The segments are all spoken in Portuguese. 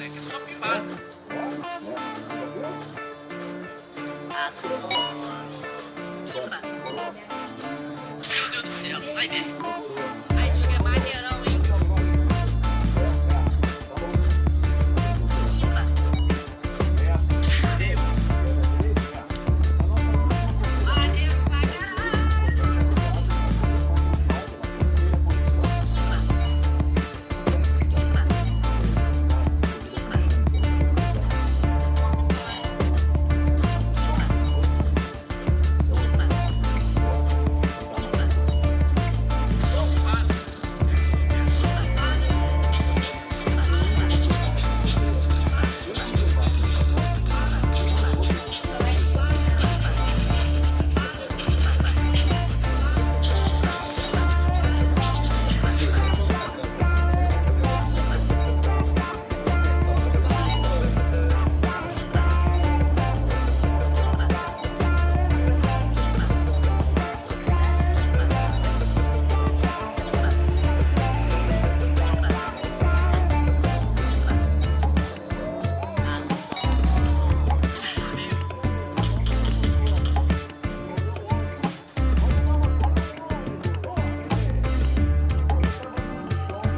moleque, é só pimbar. Meu Deus do céu, vai ver. Aí isso aqui é maneirão, hein? Maneiro pra caralho.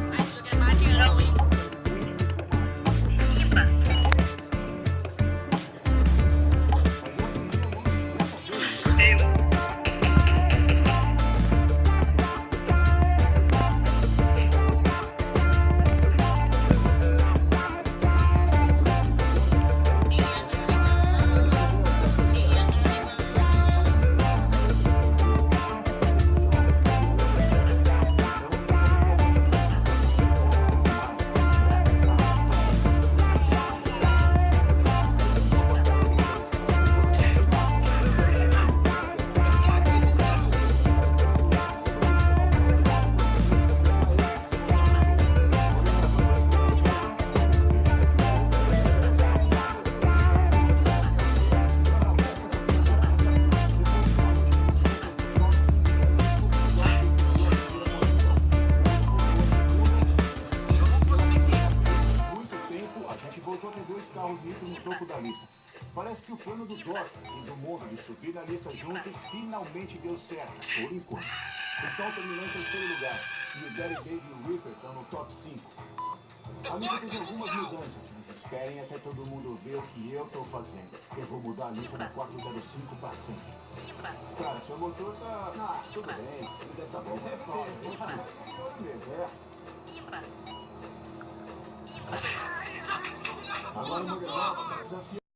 Aí isso aqui é maneirão, hein? Voltou a ter 2 carros nitro no topo da lista. Parece que o plano do Doc e do Monza de subir na lista juntos finalmente deu certo, por enquanto. O Shaw terminou em 3º lugar e o Gary Dave e o Ripper estão no top 5. A lista teve algumas mudanças, mas esperem até todo mundo ver o que eu tô fazendo. Eu vou mudar a lista da 405 para 100. Cara, seu motor tá... Ah, tudo bem, ainda tá bom. Agora o Modelão desafia